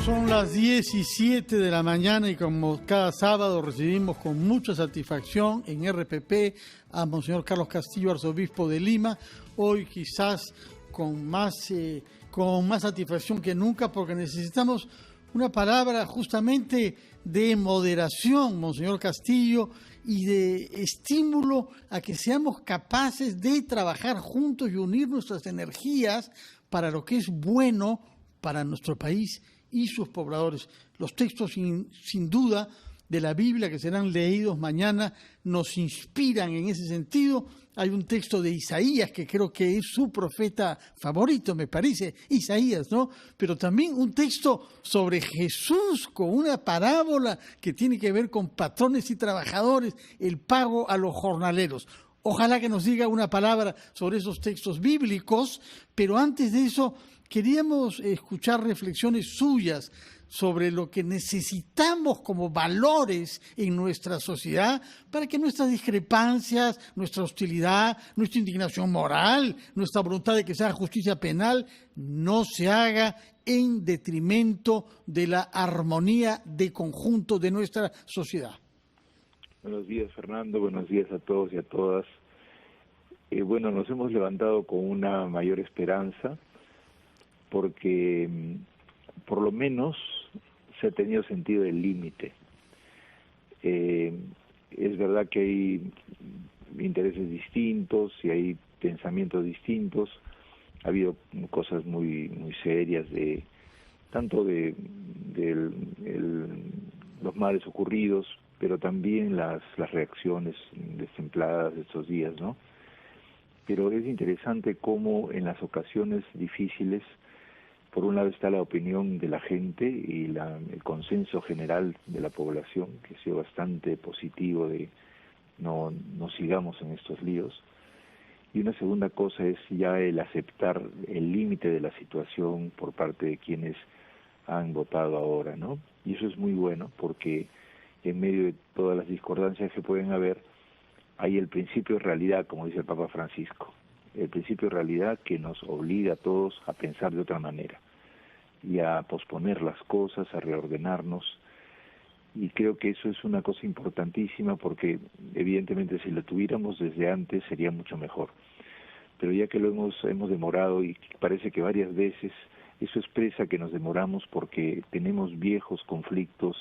Son las 17 de la mañana y como cada sábado recibimos con mucha satisfacción en RPP a Monseñor Carlos Castillo, arzobispo de Lima. Hoy quizás con más satisfacción que nunca, porque necesitamos una palabra justamente de moderación, Monseñor Castillo, y de estímulo a que seamos capaces de trabajar juntos y unir nuestras energías para lo que es bueno para nuestro país y sus pobladores. Los textos sin duda de la Biblia que serán leídos mañana nos inspiran en ese sentido. Hay un texto de Isaías que creo que es su profeta favorito, me parece, Isaías, ¿no? Pero también un texto sobre Jesús con una parábola que tiene que ver con patrones y trabajadores, el pago a los jornaleros. Ojalá que nos diga una palabra sobre esos textos bíblicos, pero antes de eso queríamos escuchar reflexiones suyas sobre lo que necesitamos como valores en nuestra sociedad para que nuestras discrepancias, nuestra hostilidad, nuestra indignación moral, nuestra voluntad de que se haga justicia penal, no se haga en detrimento de la armonía de conjunto de nuestra sociedad. Buenos días, Fernando. Buenos días a todos y a todas. Bueno, nos hemos levantado con una mayor esperanza porque por lo menos se ha tenido sentido del límite. Es verdad que hay intereses distintos y hay pensamientos distintos. Ha habido cosas muy serias tanto de los males ocurridos, pero también las reacciones destempladas de estos días, ¿no? Pero es interesante cómo en las ocasiones difíciles, por un lado está la opinión de la gente y el consenso general de la población, que ha sido bastante positivo de no sigamos en estos líos. Y una segunda cosa es ya el aceptar el límite de la situación por parte de quienes han votado ahora, ¿no? Y eso es muy bueno porque en medio de todas las discordancias que pueden haber, hay el principio de realidad, como dice el Papa Francisco, el principio de realidad que nos obliga a todos a pensar de otra manera y a posponer las cosas, a reordenarnos. Y creo que eso es una cosa importantísima porque evidentemente si lo tuviéramos desde antes sería mucho mejor. Pero ya que lo hemos demorado y parece que varias veces, eso expresa que nos demoramos porque tenemos viejos conflictos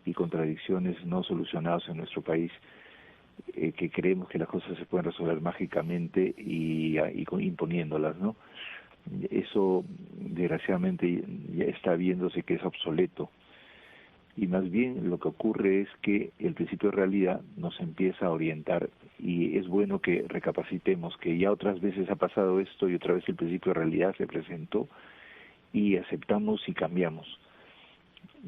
y contradicciones no solucionados en nuestro país, que creemos que las cosas se pueden resolver mágicamente y imponiéndolas, ¿no? Eso desgraciadamente ya está viéndose que es obsoleto. Y más bien lo que ocurre es que el principio de realidad nos empieza a orientar y es bueno que recapacitemos que ya otras veces ha pasado esto y otra vez el principio de realidad se presentó y aceptamos y cambiamos.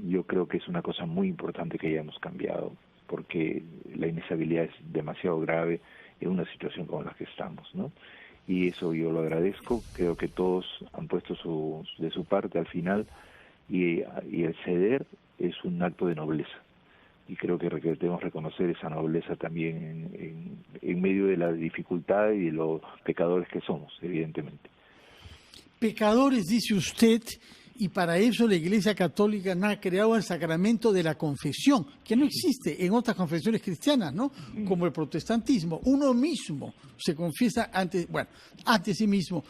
Yo creo que es una cosa muy importante que hayamos cambiado porque la inestabilidad es demasiado grave en una situación como la que estamos, ¿no? Y eso yo lo agradezco, creo que todos han puesto de su parte al final y el ceder es un acto de nobleza y creo que debemos reconocer esa nobleza también en medio de la dificultad y de los pecadores que somos, evidentemente. Pecadores, dice usted, y para eso la Iglesia Católica ha creado el sacramento de la confesión, que no existe en otras confesiones cristianas, ¿no? Como el protestantismo. Uno mismo se confiesa ante sí mismo.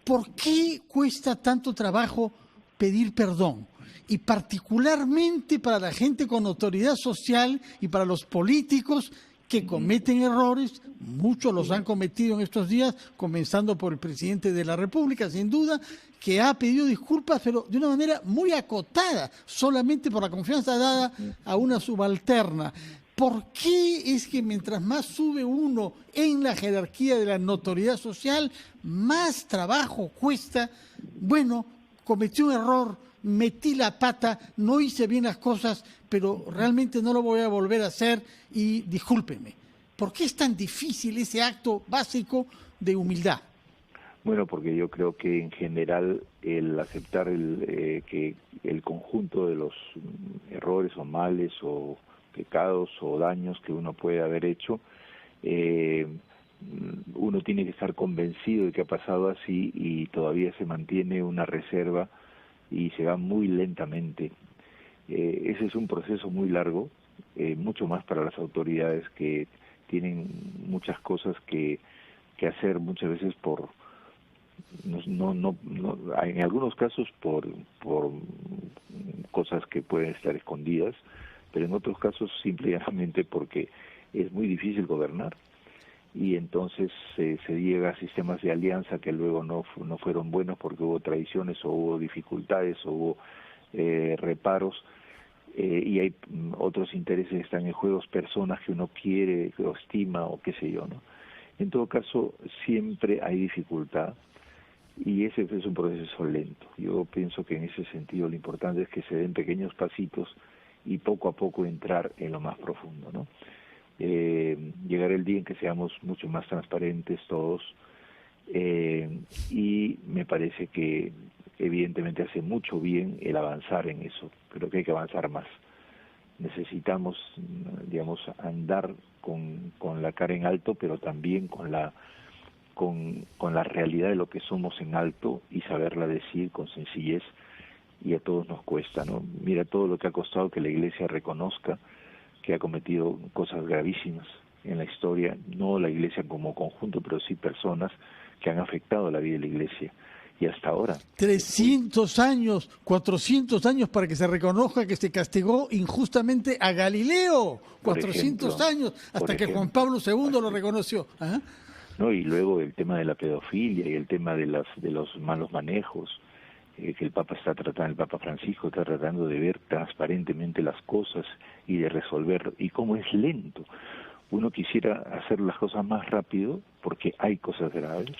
¿Por qué cuesta tanto trabajo pedir perdón? Y particularmente para la gente con autoridad social y para los políticos que cometen errores, muchos los han cometido en estos días, comenzando por el presidente de la República, sin duda, que ha pedido disculpas, pero de una manera muy acotada, solamente por la confianza dada a una subalterna. ¿Por qué es que mientras más sube uno en la jerarquía de la notoriedad social, más trabajo cuesta? Bueno, cometí un error, metí la pata, no hice bien las cosas, pero realmente no lo voy a volver a hacer y discúlpenme. ¿Por qué es tan difícil ese acto básico de humildad? Bueno, porque yo creo que en general el aceptar que el conjunto de los errores o males o pecados o daños que uno puede haber hecho, uno tiene que estar convencido de que ha pasado así y todavía se mantiene una reserva y se va muy lentamente. Ese es un proceso muy largo, mucho más para las autoridades que tienen muchas cosas que hacer muchas veces por en algunos casos por cosas que pueden estar escondidas, pero en otros casos simplemente porque es muy difícil gobernar, y entonces se llega a sistemas de alianza que luego no fueron buenos porque hubo traiciones o hubo dificultades o hubo reparos, y hay otros intereses que están en juego, personas que uno quiere o estima o qué sé yo, ¿no? En todo caso, siempre hay dificultad, y ese es un proceso lento. Yo pienso que en ese sentido lo importante es que se den pequeños pasitos y poco a poco entrar en lo más profundo, ¿no? Llegará el día en que seamos mucho más transparentes todos, y me parece que evidentemente hace mucho bien el avanzar en eso, pero que hay que avanzar más. Necesitamos, digamos, andar con la cara en alto, pero también con la realidad de lo que somos en alto y saberla decir con sencillez, y a todos nos cuesta, ¿no? Mira todo lo que ha costado que la Iglesia reconozca que ha cometido cosas gravísimas en la historia, no la Iglesia como conjunto, pero sí personas que han afectado la vida de la Iglesia. Y hasta ahora 300 años, 400 años para que se reconozca que se castigó injustamente a Galileo. 400 años, hasta que Juan Pablo II lo reconoció. ¿Ah? No, y luego el tema de la pedofilia y el tema de los malos manejos, que el Papa Francisco está tratando de ver transparentemente las cosas y de resolver, y cómo es lento. Uno quisiera hacer las cosas más rápido porque hay cosas graves,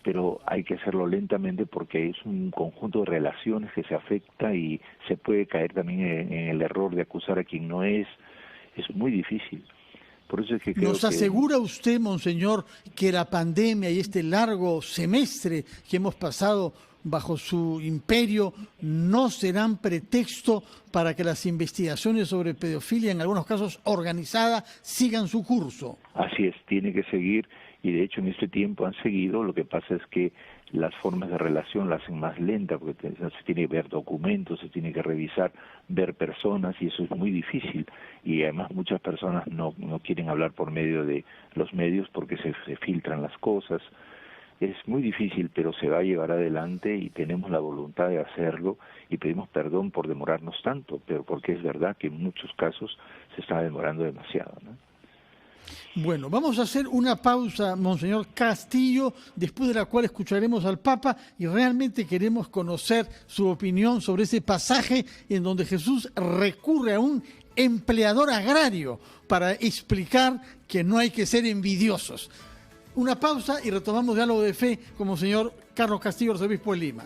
pero hay que hacerlo lentamente porque es un conjunto de relaciones que se afecta y se puede caer también en el error de acusar a quien no es. Es muy difícil. Por eso es que creo ¿Nos asegura usted, monseñor, que la pandemia y este largo semestre que hemos pasado bajo su imperio no serán pretexto para que las investigaciones sobre pedofilia, en algunos casos organizada, sigan su curso? Así es, tiene que seguir, y de hecho en este tiempo han seguido. Lo que pasa es que las formas de relación las hacen más lenta, porque se tiene que ver documentos, se tiene que revisar, ver personas, y eso es muy difícil, y además muchas personas no quieren hablar por medio de los medios porque se filtran las cosas. Es muy difícil, pero se va a llevar adelante y tenemos la voluntad de hacerlo, y pedimos perdón por demorarnos tanto, pero porque es verdad que en muchos casos se está demorando demasiado, ¿no? Bueno, vamos a hacer una pausa, monseñor Castillo, después de la cual escucharemos al Papa, y realmente queremos conocer su opinión sobre ese pasaje en donde Jesús recurre a un empleador agrario para explicar que no hay que ser envidiosos. Una pausa y retomamos Diálogo de Fe con monseñor Carlos Castillo, arzobispo de Lima.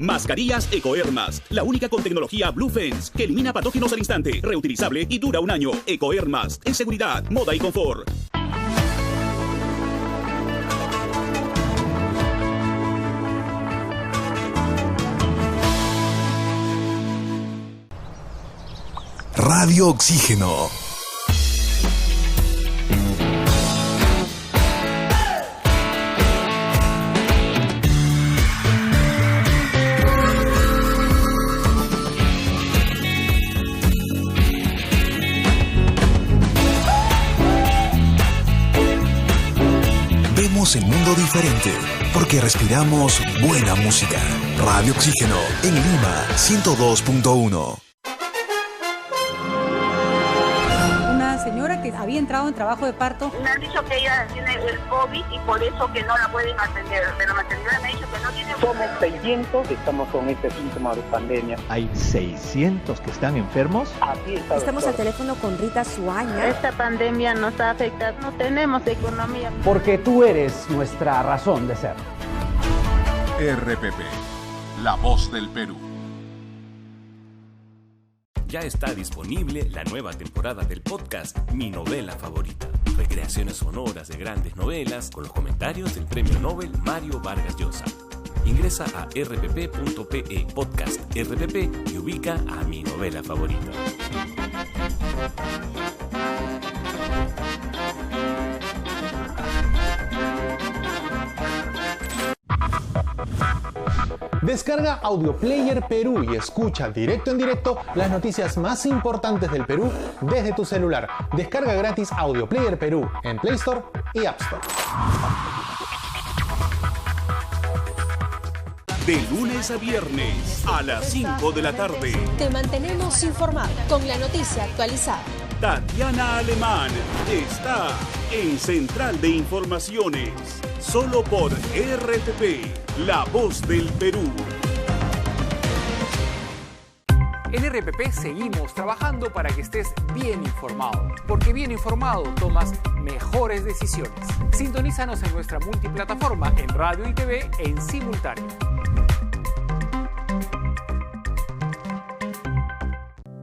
Mascarillas Ecohermas, la única con tecnología Blue Fence que elimina patógenos al instante, reutilizable y dura 1 año. Ecohermas, en seguridad, moda y confort. Radio Oxígeno. El mundo diferente, porque respiramos buena música. Radio Oxígeno, en Lima, 102.1. Una señora que había entrado en trabajo de parto. Me han dicho que ella tiene el COVID y por eso que no la pueden atender. Pero la maternidad me ha dicho que no tiene... Somos 600 que estamos con este síntoma de pandemia. ¿Hay 600 que están enfermos? Así está, estamos al teléfono con Rita Suaña. Esta pandemia nos ha afectado. No tenemos economía. Porque tú eres nuestra razón de ser. RPP, la voz del Perú. Ya está disponible la nueva temporada del podcast Mi Novela Favorita. Recreaciones sonoras de grandes novelas con los comentarios del Premio Nobel Mario Vargas Llosa. Ingresa a rpp.pe podcast RPP y ubica a Mi Novela Favorita. Descarga Audio Player Perú y escucha directo en directo las noticias más importantes del Perú desde tu celular. Descarga gratis Audio Player Perú en Play Store y App Store. De lunes a viernes a las 5 de la tarde. Te mantenemos informado con la noticia actualizada. Tatiana Alemán está en Central de Informaciones, solo por RPP, La Voz del Perú. En RPP seguimos trabajando para que estés bien informado, porque bien informado tomas mejores decisiones. Sintonízanos en nuestra multiplataforma en radio y TV en simultáneo.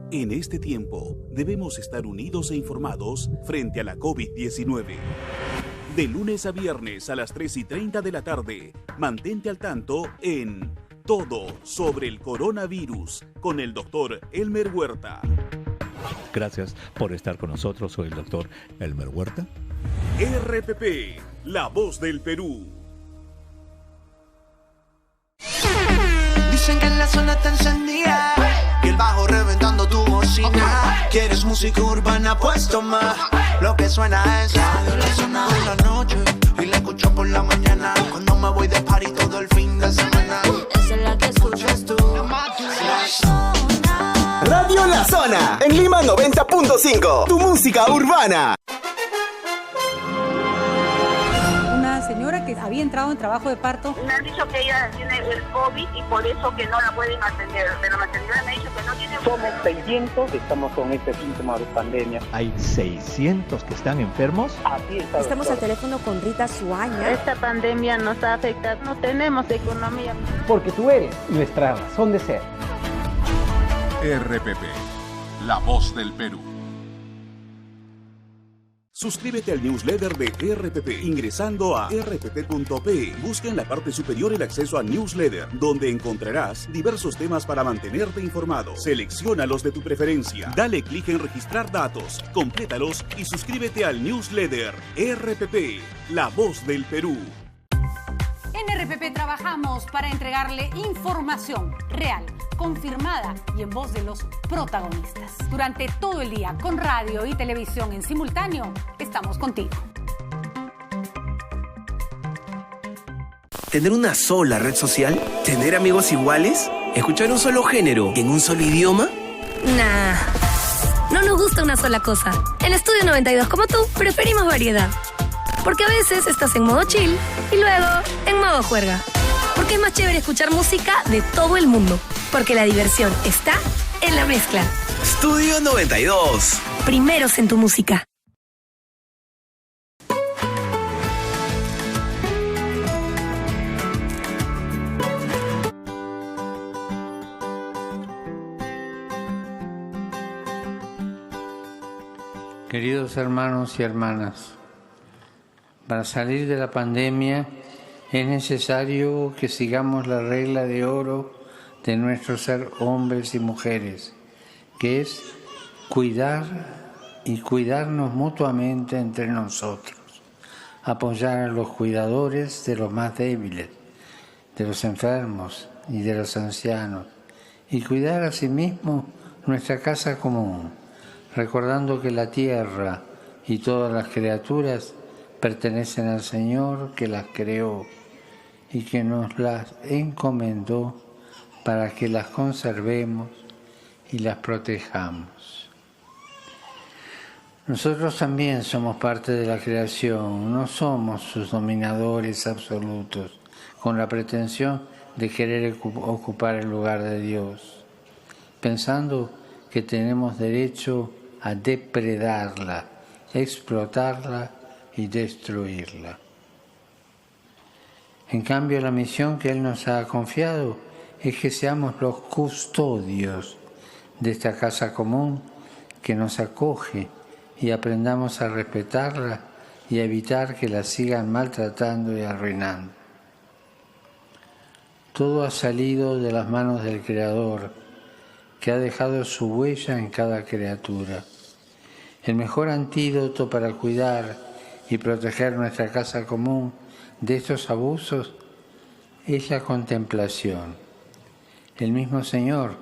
En este tiempo, debemos estar unidos e informados frente a la COVID-19. De lunes a viernes a las 3:30 de la tarde, mantente al tanto en Todo sobre el Coronavirus con el doctor Elmer Huerta. Gracias por estar con nosotros. Soy el doctor Elmer Huerta. RPP, La Voz del Perú. Dicen que en la zona está encendida y el bajo reventando tu bocina. ¿Quieres música urbana? Pues toma. Lo que suena es Radio La Zona de la noche y la escucho por la mañana cuando me voy de party todo el fin de semana. Esa es la que escuchas tú. La Zona. Radio La Zona en Lima 90.5. Tu música urbana. Señora que había entrado en trabajo de parto. Me han dicho que ella tiene el COVID y por eso que no la pueden atender. De la maternidad me ha dicho que no tiene... Somos 600 que estamos con este síntoma de pandemia. Hay 600 que están enfermos. Así está. Estamos al teléfono con Rita Suaña. Esta pandemia nos ha afectado. No tenemos economía. Porque tú eres nuestra razón de ser. RPP, La Voz del Perú. Suscríbete al newsletter de RPP ingresando a rpp.pe. Busca en la parte superior el acceso a newsletter, donde encontrarás diversos temas para mantenerte informado. Selecciona los de tu preferencia. Dale clic en registrar datos, complétalos y suscríbete al newsletter RPP, La Voz del Perú. En RPP trabajamos para entregarle información real, confirmada y en voz de los protagonistas. Durante todo el día, con radio y televisión en simultáneo, estamos contigo. ¿Tener una sola red social? ¿Tener amigos iguales? ¿Escuchar un solo género en un solo idioma? Nah, no nos gusta una sola cosa. En Estudio 92, como tú, preferimos variedad. Porque a veces estás en modo chill y luego en modo juerga. Porque es más chévere escuchar música de todo el mundo. Porque la diversión está en la mezcla. Estudio 92. Primeros en tu música. Queridos hermanos y hermanas, para salir de la pandemia es necesario que sigamos la regla de oro de nuestro ser hombres y mujeres, que es cuidar y cuidarnos mutuamente entre nosotros, apoyar a los cuidadores de los más débiles, de los enfermos y de los ancianos, y cuidar asimismo nuestra casa común, recordando que la tierra y todas las criaturas pertenecen al Señor que las creó y que nos las encomendó para que las conservemos y las protejamos. Nosotros también somos parte de la creación, no somos sus dominadores absolutos, con la pretensión de querer ocupar el lugar de Dios, pensando que tenemos derecho a depredarla, explotarla y destruirla. En cambio, la misión que Él nos ha confiado es que seamos los custodios de esta casa común que nos acoge y aprendamos a respetarla y a evitar que la sigan maltratando y arruinando. Todo ha salido de las manos del Creador, que ha dejado su huella en cada criatura. El mejor antídoto para cuidar y proteger nuestra casa común de estos abusos es la contemplación. El mismo Señor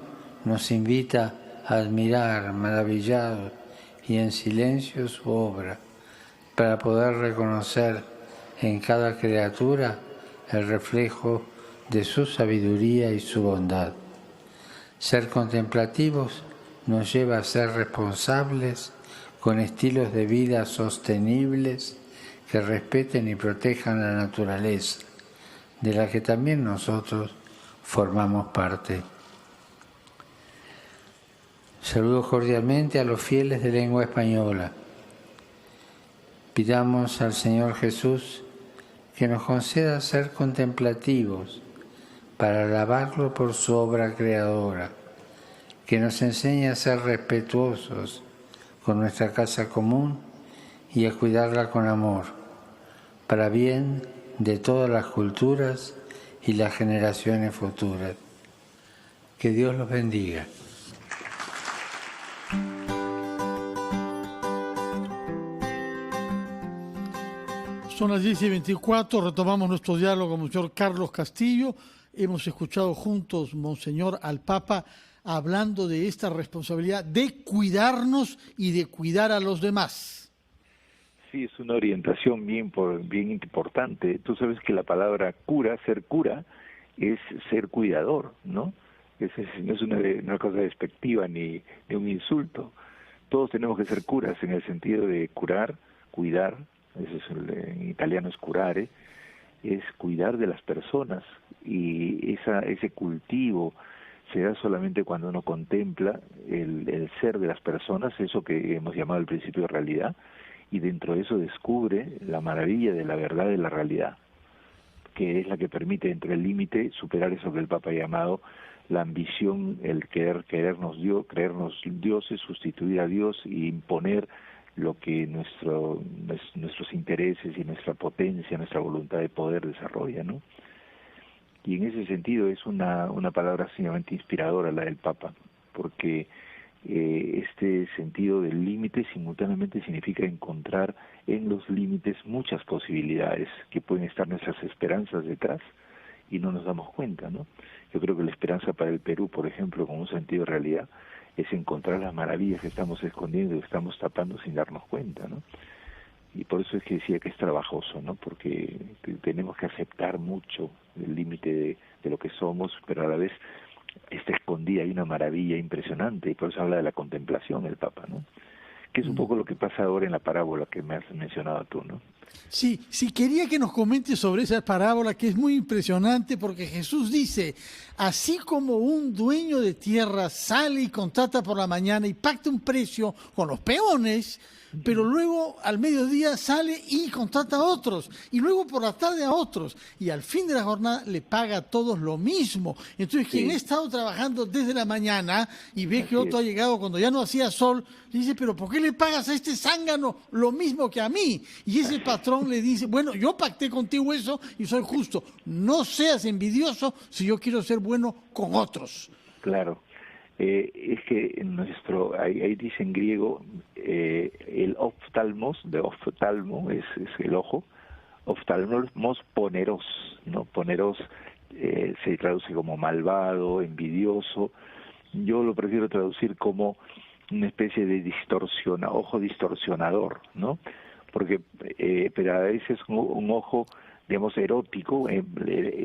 nos invita a admirar maravillado y en silencio su obra, para poder reconocer en cada criatura el reflejo de su sabiduría y su bondad. Ser contemplativos nos lleva a ser responsables con estilos de vida sostenibles que respeten y protejan la naturaleza, de la que también nosotros formamos parte. Saludo cordialmente a los fieles de lengua española. Pidamos al Señor Jesús que nos conceda ser contemplativos para alabarlo por su obra creadora, que nos enseñe a ser respetuosos con nuestra casa común y a cuidarla con amor, para bien de todas las culturas y las generaciones futuras. Que Dios los bendiga. Son las 10:24, retomamos nuestro diálogo con el señor Carlos Castillo. Hemos escuchado juntos, Monseñor, al Papa hablando de esta responsabilidad de cuidarnos y de cuidar a los demás. Sí, es una orientación bien importante. Tú sabes que la palabra cura, ser cura, es ser cuidador, ¿no? No es una cosa despectiva ni un insulto. Todos tenemos que ser curas en el sentido de curar, cuidar. En italiano es curare, es cuidar de las personas, y ese cultivo se da solamente cuando uno contempla el ser de las personas, eso que hemos llamado al principio de realidad, y dentro de eso descubre la maravilla de la verdad de la realidad, que es la que permite dentro del límite superar eso que el Papa ha llamado la ambición, el creernos dioses, sustituir a Dios y imponer lo que nuestros intereses y nuestra potencia, nuestra voluntad de poder desarrolla, ¿no? Y en ese sentido es una palabra sumamente inspiradora la del Papa, porque este sentido del límite simultáneamente significa encontrar en los límites muchas posibilidades que pueden estar nuestras esperanzas detrás y no nos damos cuenta, ¿no? Yo creo que la esperanza para el Perú, por ejemplo, con un sentido de realidad, es encontrar las maravillas que estamos escondiendo y que estamos tapando sin darnos cuenta, ¿no? Y por eso es que decía que es trabajoso, ¿no? Porque tenemos que aceptar mucho el límite de lo que somos, pero a la vez está escondida, hay una maravilla impresionante, y por eso habla de la contemplación el Papa, ¿no? Que es un poco lo que pasa ahora en la parábola que me has mencionado tú, ¿no? Sí, quería que nos comentes sobre esa parábola, que es muy impresionante, porque Jesús dice, así como un dueño de tierra sale y contrata por la mañana y pacta un precio con los peones, pero luego al mediodía sale y contrata a otros, y luego por la tarde a otros, y al fin de la jornada le paga a todos lo mismo. Entonces, quien ha estado trabajando desde la mañana y ve que otro ha llegado cuando ya no hacía sol, le dice, pero ¿por qué le pagas a este zángano lo mismo que a mí? Y ese patrón le dice, bueno, yo pacté contigo eso y soy justo. No seas envidioso si yo quiero ser bueno con otros. Claro. Es que ahí dice en griego, el oftalmos, de oftalmo es el ojo, oftalmos poneros, ¿no? Poneros se traduce como malvado, envidioso. Yo lo prefiero traducir como una especie de ojo distorsionador, ¿no? Porque pero a veces un ojo, digamos, erótico,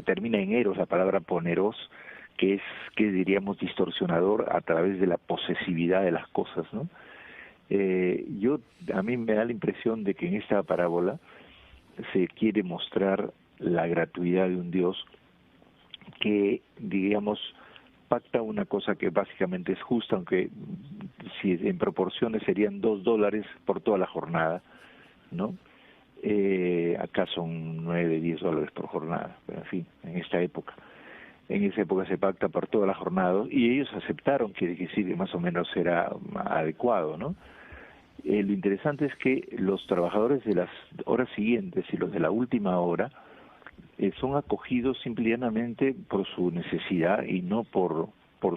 termina en eros, la palabra poneros, que diríamos distorsionador a través de la posesividad de las cosas, ¿no? A mí me da la impresión de que en esta parábola se quiere mostrar la gratuidad de un Dios que, digamos, pacta una cosa que básicamente es justa, aunque si en proporciones serían $2 por toda la jornada, ¿no? Acá son $9, $10 por jornada, pero en fin, en esta época. En esa época se pacta por todas las jornadas y ellos aceptaron que sí, más o menos era adecuado, ¿no? Lo interesante es que los trabajadores de las horas siguientes y los de la última hora son acogidos simplemente por su necesidad y no por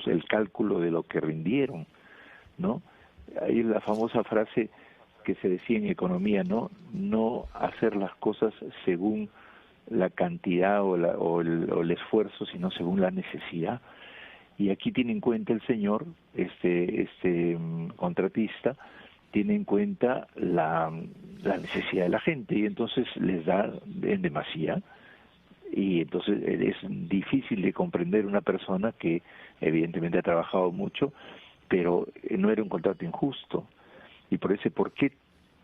el cálculo de lo que rindieron, ¿no? Hay la famosa frase que se decía en economía, no hacer las cosas según la cantidad o el esfuerzo, sino según la necesidad. Y aquí tiene en cuenta el señor, este contratista, tiene en cuenta la necesidad de la gente y entonces les da en demasía. Y entonces es difícil de comprender una persona que evidentemente ha trabajado mucho, pero no era un contrato injusto. Y por eso, ¿por qué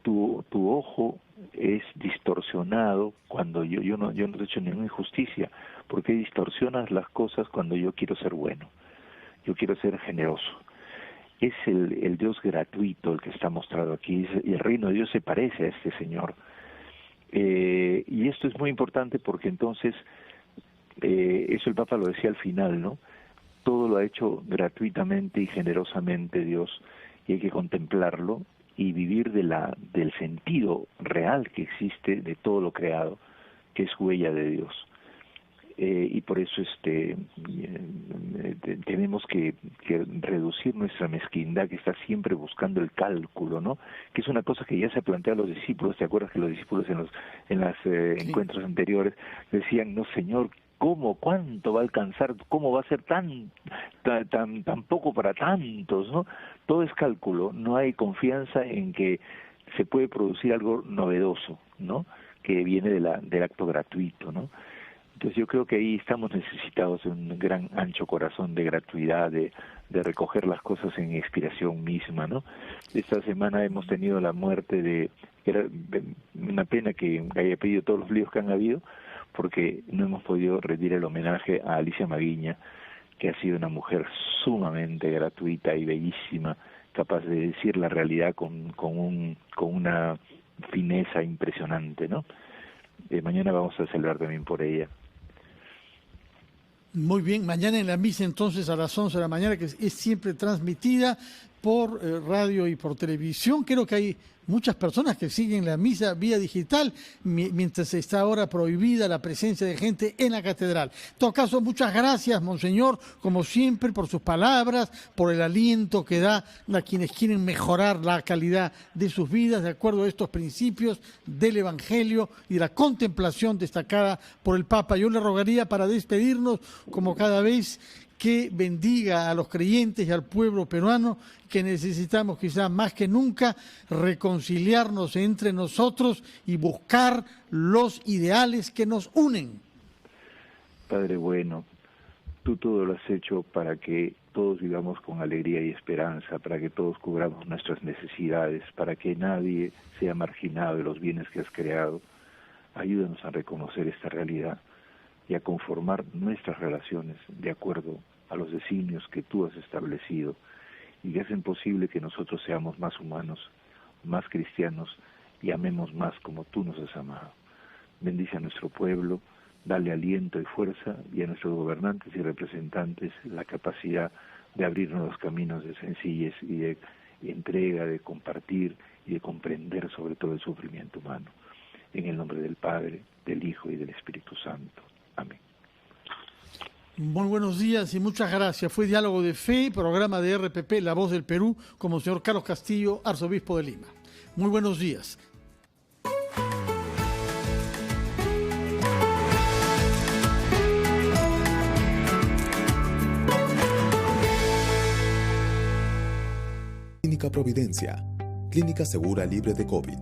tu ojo es distorsionado cuando yo no he hecho ninguna injusticia? ¿Por qué distorsionas las cosas cuando yo quiero ser bueno? Yo quiero ser generoso. Es el Dios gratuito el que está mostrado aquí, y el reino de Dios se parece a este Señor. Y esto es muy importante porque entonces, eso el Papa lo decía al final, ¿no? Todo lo ha hecho gratuitamente y generosamente Dios, y hay que contemplarlo y vivir del sentido real que existe de todo lo creado, que es huella de Dios. Y por eso tenemos que reducir nuestra mezquindad, que está siempre buscando el cálculo, ¿no? Que es una cosa que ya se plantea a los discípulos. ¿Te acuerdas que los discípulos en los encuentros anteriores decían, no, Señor, ¿cómo? ¿Cuánto va a alcanzar? ¿Cómo va a ser tan poco para tantos, no? Todo es cálculo. No hay confianza en que se puede producir algo novedoso, ¿no? Que viene del acto gratuito, ¿no? Entonces yo creo que ahí estamos necesitados de un gran ancho corazón de gratuidad, de recoger las cosas en expiración misma, ¿no? Esta semana hemos tenido la muerte era una pena que haya pedido todos los líos que han habido, porque no hemos podido rendir el homenaje a Alicia Maguiña, que ha sido una mujer sumamente gratuita y bellísima, capaz de decir la realidad con una fineza impresionante, ¿no? Mañana vamos a celebrar también por ella. Muy bien, mañana en la misa entonces a las 11 de la mañana, que es siempre transmitida por radio y por televisión. Creo que hay muchas personas que siguen la misa vía digital, mientras está ahora prohibida la presencia de gente en la catedral. En todo caso, muchas gracias, Monseñor, como siempre, por sus palabras, por el aliento que da a quienes quieren mejorar la calidad de sus vidas, de acuerdo a estos principios del Evangelio y de la contemplación destacada por el Papa. Yo le rogaría, para despedirnos, como cada vez, que bendiga a los creyentes y al pueblo peruano, que necesitamos quizá más que nunca reconciliarnos entre nosotros y buscar los ideales que nos unen. Padre bueno, tú todo lo has hecho para que todos vivamos con alegría y esperanza, para que todos cubramos nuestras necesidades, para que nadie sea marginado de los bienes que has creado. Ayúdanos a reconocer esta realidad y a conformar nuestras relaciones de acuerdo a los designios que tú has establecido y que hacen posible que nosotros seamos más humanos, más cristianos y amemos más como tú nos has amado. Bendice a nuestro pueblo, dale aliento y fuerza, y a nuestros gobernantes y representantes la capacidad de abrir nuevos caminos de sencillez y de entrega, de compartir y de comprender sobre todo el sufrimiento humano. En el nombre del Padre, del Hijo y del Espíritu Santo. Amén. Muy buenos días y muchas gracias. Fue Diálogo de Fe, programa de RPP, La Voz del Perú, con Monseñor Carlos Castillo, arzobispo de Lima. Muy buenos días. Clínica Providencia, clínica segura libre de COVID,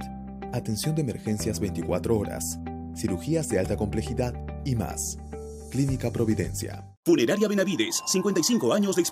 atención de emergencias 24 horas, cirugías de alta complejidad y más. Clínica Providencia. Funeraria Benavides, 55 años de experiencia.